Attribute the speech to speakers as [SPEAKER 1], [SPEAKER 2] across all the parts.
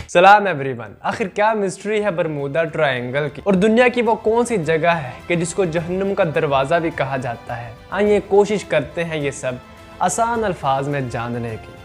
[SPEAKER 1] सलाम एवरीवन। आखिर क्या मिस्ट्री है बरमूदा ट्रायंगल की और दुनिया की वो कौन सी जगह है कि जिसको जहन्नुम का दरवाजा भी कहा जाता है। आइए कोशिश करते हैं ये सब आसान अल्फाज में जानने की।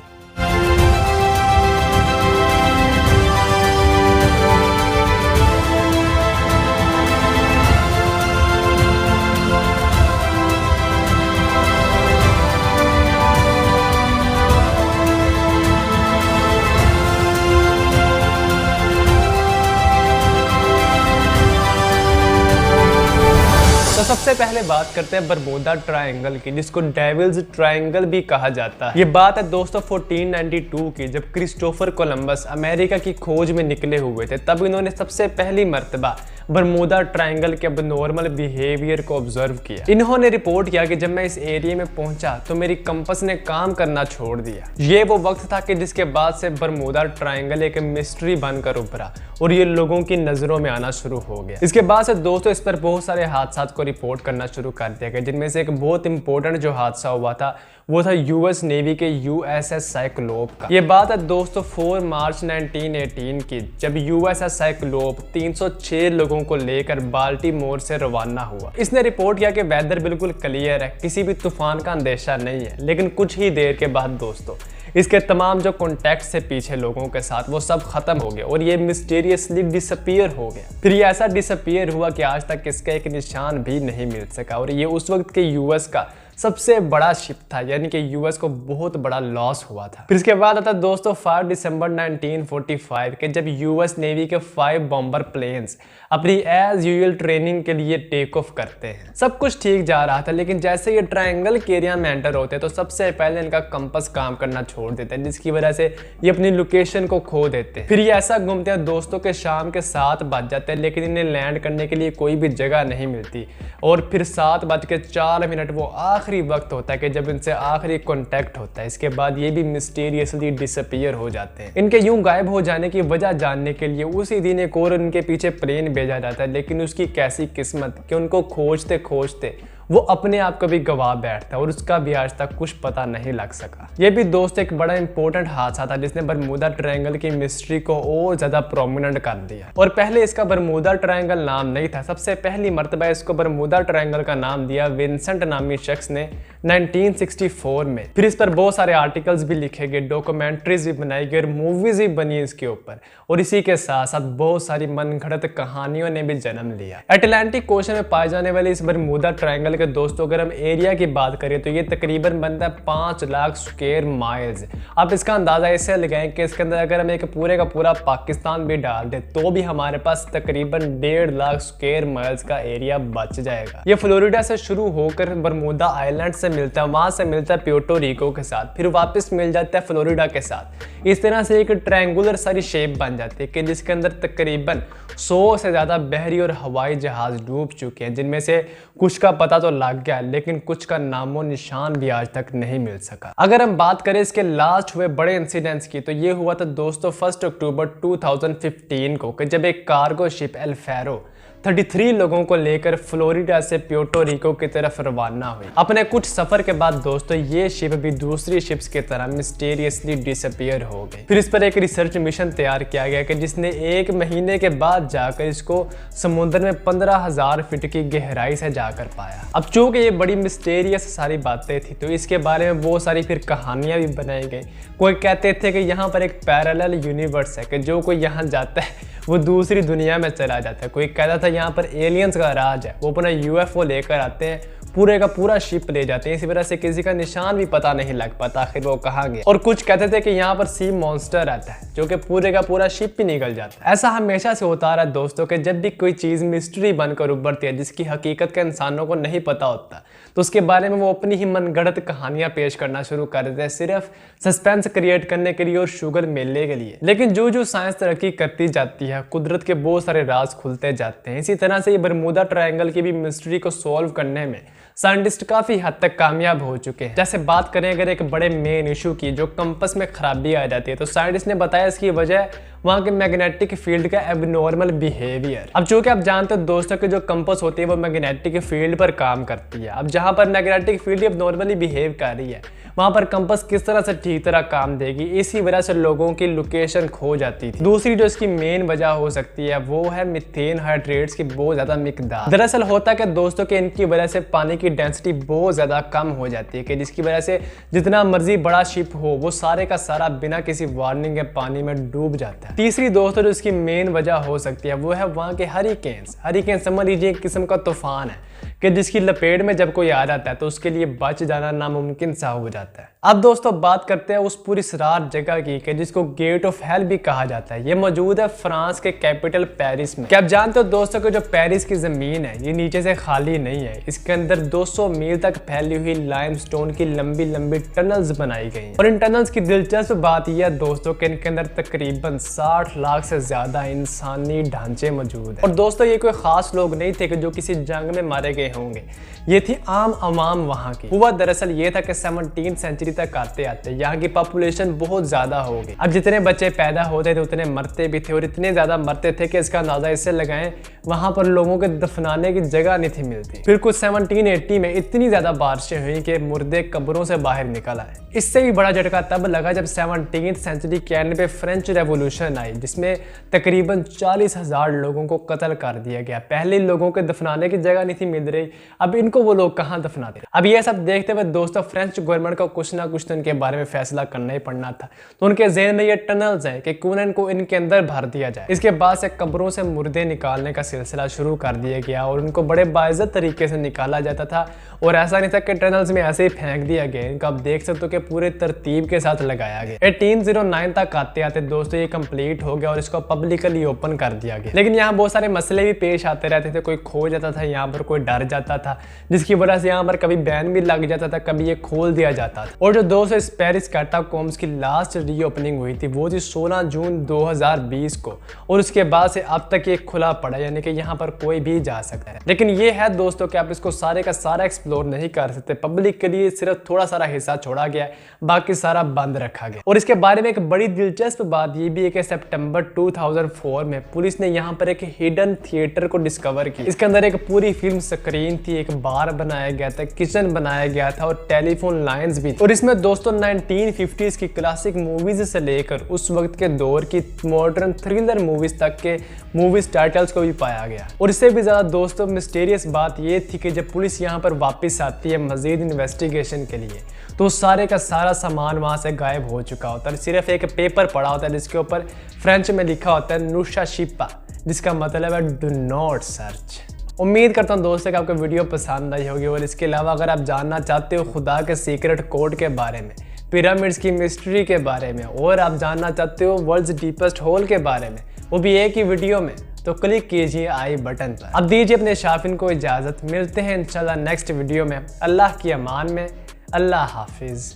[SPEAKER 1] तो सबसे पहले बात करते हैं बरमूदा ट्रायंगल की, जिसको डेविल्स ट्रायंगल भी कहा जाता है। ये बात है दोस्तों 1492 की, जब क्रिस्टोफर कोलंबस अमेरिका की खोज में निकले हुए थे। तब इन्होंने सबसे पहली मर्तबा बरमूदा ट्रायंगल के अबनॉर्मल बिहेवियर को ऑब्जर्व किया। इन्होंने रिपोर्ट किया कि जब मैं इस एरिया में पहुंचा तो मेरी कंपस ने काम करना छोड़ दिया। ये वो वक्त था कि जिसके बाद से बरमूदा ट्रायंगल एक मिस्ट्री बनकर उभरा और ये लोगों की नजरों में आना शुरू हो गया। इसके बाद से दोस्तों इस पर बहुत सारे हादसा को रिपोर्ट करना शुरू कर दिया गया, जिनमें से एक बहुत इंपॉर्टेंट जो हादसा हुआ था वो था यूएस नेवी के यूएसएस साइक्लोप का। ये बात है दोस्तों 4 मार्च 1918 की, जब यूएसएस साइक्लोप 306 लोगों को लेकर बाल्टीमोर से रवाना हुआ। इसने रिपोर्ट किया कि वेदर बिल्कुल क्लियर है, किसी भी तूफान का अंदेशा नहीं है। लेकिन कुछ ही देर के बाद दोस्तों इसके तमाम जो कॉन्टैक्ट से पीछे लोगों के साथ वो सब खत्म हो गया और ये मिस्टीरियसली डिसअपीयर हो गया। फिर ये ऐसा डिसअपीयर हुआ कि आज तक इसका एक निशान भी नहीं मिल सका और ये उस वक्त के यूएस का सबसे बड़ा शिप था, यानी कि यूएस को बहुत बड़ा लॉस हुआ था। फिर इसके बाद आता दोस्तों 5 दिसंबर 1945 के, जब यूएस नेवी के 5 बॉम्बर प्लेन्स अपनी एज यूजुअल ट्रेनिंग के लिए टेक ऑफ करते हैं। सब कुछ ठीक जा रहा था, लेकिन जैसे ये ट्रायंगल के एरिया में एंटर होते तो सबसे पहले इनका कंपास काम करना छोड़ देते हैं, जिसकी वजह से ये अपनी लोकेशन को खो देते हैं। फिर ये ऐसा घूमते हैं दोस्तों के शाम के 7 बज जाते हैं, लेकिन इन्हें लैंड करने के लिए कोई भी जगह नहीं मिलती। और फिर 7:04 वो आखिरी वक्त होता है कि जब इनसे आखिरी कांटेक्ट होता है। इसके बाद ये भी मिस्टीरियसली डिसअपीयर हो जाते हैं। इनके यूं गायब हो जाने की वजह जानने के लिए उसी दिन एक और इनके पीछे प्लेन भेजा जाता है, लेकिन उसकी कैसी किस्मत कि उनको खोजते खोजते वो अपने आप को भी गवा बैठता है और उसका भी आज तक कुछ पता नहीं लग सका। ये भी दोस्त एक बड़ा इंपॉर्टेंट हादसा था जिसने बरमूदा ट्रायंगल की मिस्ट्री को और ज्यादा प्रोमिनेंट कर दिया। और पहले इसका बरमूदा ट्रायंगल नाम नहीं था। सबसे पहली मर्तबा इसको बरमूदा ट्रायंगल का नाम दिया विंसेंट नामी शख्स ने 1964 में। फिर इस पर बहुत सारे आर्टिकल्स भी लिखे गए, डॉक्यूमेंट्रीज भी बनाई गई और मूवीज भी बनी इसके ऊपर। और इसी के साथ साथ बहुत सारी मनगढ़ंत कहानियों ने भी जन्म लिया। अटलांटिक ओशन में पाए जाने वाले इस बरमूदा ट्रायंगल के दोस्तों अगर हम एरिया की बात करें तो ये तकरीबन बनता है 5 लाख स्क्वायर माइल्स। आप इसका अंदाजा इससे लगाएं कि इसके अंदर अगर हम एक पूरे का पूरा पाकिस्तान भी डाल दें तो भी हमारे पास तकरीबन 1.5 लाख स्क्वायर माइल्स का एरिया बच जाएगा। ये फ्लोरिडा से शुरू होकर बरमूदा आइलैंड से मिलता है, वहां से मिलता है प्यूर्टो रिको के साथ, फिर वापस मिल जाता है फ्लोरिडा के साथ। इस तरह से एक ट्रायंगुलर सारी शेप बन जाती है कि जिसके अंदर तकरीबन 100 से ज्यादा बहरी और हवाई जहाज डूब चुके हैं, जिनमें से कुछ का पता तो लग गया लेकिन कुछ का नामो निशान भी आज तक नहीं मिल सका। अगर हम बात करें इसके लास्ट हुए बड़े इंसिडेंट्स की तो ये हुआ था दोस्तों 1 अक्टूबर 2015 को, कि जब एक कार्गो शिप एल फेरो 33 लोगों को लेकर फ्लोरिडा से प्यूर्टो रिको की तरफ रवाना हुई। अपने कुछ सफर के बाद दोस्तों ये शिप भी दूसरी शिप्स की तरह मिस्टीरियसली डिसअपीयर हो गई। फिर इस पर एक रिसर्च मिशन तैयार किया गया कि जिसने 1 महीने के बाद जाकर इसको समुद्र में 15,000 फीट की गहराई से जाकर पाया। अब चूंकि ये बड़ी मिस्टीरियस सारी बातें थी तो इसके बारे में बहुत सारी फिर कहानियां भी बनाई गई। कोई कहते थे कि यहाँ पर एक पैरेलल यूनिवर्स है कि जो कोई यहाँ जाता है वो दूसरी दुनिया में चला जाता है। कोई कहता था यहाँ पर एलियंस का राज है, वो अपना यूएफओ लेकर आते हैं, पूरे का पूरा शिप ले जाते हैं। इसी वजह से किसी का निशान भी पता नहीं लग पाता आखिर वो कहाँ गया। और कुछ कहते थे कि यहाँ पर सी मॉन्स्टर आता है जो कि पूरे का पूरा शिप भी निकल जाता है। ऐसा हमेशा से होता रहा दोस्तों कि जब भी कोई चीज मिस्ट्री बनकर उभरती है जिसकी हकीकत का इंसानों को नहीं पता होता तो उसके बारे में वो अपनी ही मनगढ़ंत कहानियां पेश करना शुरू कर देते हैं, सिर्फ सस्पेंस क्रिएट करने के लिए और शुगर मेले के लिए। लेकिन जो साइंस तरक्की करती जाती है कुदरत के बहुत सारे राज खुलते जाते हैं। इसी तरह से ये बरमूदा ट्रायंगल की भी मिस्ट्री को सॉल्व करने में साइंटिस्ट काफी हद तक कामयाब हो चुके हैं। जैसे बात करें अगर एक बड़े मेन इशू की जो कंपास में खराबी आ जाती है तो साइंटिस्ट ने बताया इसकी वजह वहाँ के मैग्नेटिक फील्ड का एबनॉर्मल बिहेवियर। अब चूंकि आप जानते हो दोस्तों कि जो कंपास होती है वो मैग्नेटिक फील्ड पर काम करती है। अब जहाँ पर मैग्नेटिक फील्ड अब नॉर्मली बिहेव कर रही है वहाँ पर कंपास किस तरह से ठीक तरह काम देगी, इसी वजह से लोगों की लोकेशन खो जाती थी। दूसरी जो इसकी मेन वजह हो सकती है वो है मीथेन हाइड्रेट्स की बहुत ज्यादा मिकदार। दरअसल होता है दोस्तों कि इनकी वजह से पानी की डेंसिटी बहुत ज्यादा कम हो जाती है कि जिसकी वजह से जितना मर्जी बड़ा शिप हो वो सारे का सारा बिना किसी वार्निंग के पानी में डूब जाता है। तीसरी दोस्तों जो इसकी मेन वजह हो सकती है वो है वहाँ के हरिकेन समझ लीजिए एक किस्म का तूफान है कि जिसकी लपेट में जब कोई आ जाता है तो उसके लिए बच जाना नामुमकिन सा हो जाता है। अब दोस्तों बात करते हैं उस पूरी सरार जगह की कि जिसको गेट ऑफ हेल भी कहा जाता है। ये मौजूद है फ्रांस के कैपिटल पेरिस में। क्या आप जानते हो दोस्तों कि जो पेरिस की जमीन है ये नीचे से खाली नहीं है, इसके अंदर 200 मील तक फैली हुई लाइमस्टोन की लंबी लंबी टनल्स बनाई गई हैं। और इन टनल्स की दिलचस्प बात यह है दोस्तों कि इनके अंदर तकरीबन 60 लाख से ज्यादा इंसानी ढांचे मौजूद हैं। और दोस्तों ये कोई खास लोग नहीं थे कि जो किसी जंग में मारे गए होंगे, ये थी आम अवाम वहाँ की। हुआ दरअसल ये था कि 17वीं सेंचुरी तक आते आते यहाँ की पॉपुलेशन बहुत ज्यादा हो गई। अब जितने बच्चे पैदा होते थे उतने मरते भी थे और इतने ज्यादा मरते थे कि इसका अंदाजा इससे लगाएं वहां पर लोगों के दफनाने की जगह नहीं थी मिलती। फिर कुछ 1780 में इतनी ज्यादा बारिशें हुई कि मुर्दे कब्रों से बाहर निकल आए। इससे भी बड़ा झटका तब लगा जब 17वीं सेंचुरी के एंड पे फ्रेंच रेवोल्यूशन आई जिसमें तकरीबन 40,000 लोगों को कत्ल कर दिया गया। पहले लोगों के दफनाने की जगह नहीं थी मिल रही, अब इनको वो लोग कहाँ दफनाते। अब ये सब देखते हुए दोस्तों फ्रेंच गवर्नमेंट को कुछ ना कुछ तो इनके बारे में फैसला करना ही पड़ना था। तो उनके ज़हन में ये टनल्स है कि क्यों इनको इनके अंदर भर दिया जाए। इसके बाद से कब्रों से मुर्दे निकालने का सिलसिला शुरू कर दिया गया और उनको बड़े बाइज्जत तरीके से निकाला जाता था। और ऐसा नहीं था कि टनल्स में ऐसे ही फेंक दिया गया, इनका आप देख सकते हो कि पूरे तरतीब के साथ लगाया गया। 1809 तक आते आते दोस्तों ये कंप्लीट हो गया और इसको पब्लिकली ओपन कर दिया गया। लेकिन यहाँ बहुत सारे मसले भी पेश आते रहते थे, कोई खो जाता था यहाँ पर, कोई डर जाता था, जिसकी वजह से यहाँ पर कभी बैन भी लग जाता था, कभी ये खोल दिया जाता था। और जो दोस्तों इस पेरिस कैटाकॉम्ब्स की लास्ट रीओपनिंग हुई थी वो थी 16 जून 2020 को और उसके बाद से अब तक ये खुला पड़ा, यानी कि यहाँ पर कोई भी जा सकता है। लेकिन ये है दोस्तों कि आप इसको सारे का सारा एक्सप्लोर नहीं कर सकते, पब्लिक के लिए सिर्फ थोड़ा सारा हिस्सा छोड़ा गया है, बाकी सारा बंद रखा गया। और इसके बारे में एक बड़ी दिलचस्प बात ये भी है कि सितंबर 2004 में पुलिस ने यहाँ पर एक हिडन थिएटर को डिस्कवर किया। इसके अंदर एक पूरी फिल्म स्क्रीन थी, एक बार बनाया गया था, किचन बनाया गया था और टेलीफोन लाइंस भी। और इसमें दोस्तों 1950s की क्लासिक मूवीज से लेकर उस वक्त के दौर की मॉडर्न थ्रिलर मूवीज तक के मूवीज टाइटल्स को भी पाया गया। और इससे भी ज्यादा दोस्तों मिस्टीरियस बात ये थी कि जब पुलिस यहाँ पर वापस आती है मजीद इन्वेस्टिगेशन के लिए तो सारे का सारा सामान वहां से गायब हो चुका होता है। सिर्फ एक पेपर पड़ा होता है जिसके ऊपर फ्रेंच में लिखा होता है नुशा शिपा, जिसका मतलब है डू नॉट सर्च। उम्मीद करता हूँ दोस्तों कि आपको वीडियो पसंद आई होगी। और इसके अलावा अगर आप जानना चाहते हो खुदा के सीक्रेट कोड के बारे में, पिरामिड्स की मिस्ट्री के बारे में, और आप जानना चाहते हो वर्ल्ड्स डीपेस्ट होल के बारे में, वो भी एक ही वीडियो में, तो क्लिक कीजिए आई बटन पर। अब दीजिए अपने शाफिन को इजाज़त, मिलते हैं इंशाल्लाह नेक्स्ट वीडियो में। अल्लाह की अमान में, अल्लाह हाफिज।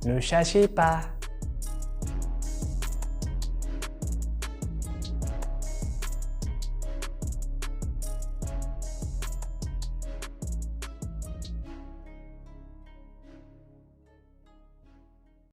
[SPEAKER 1] नुशा शिपा।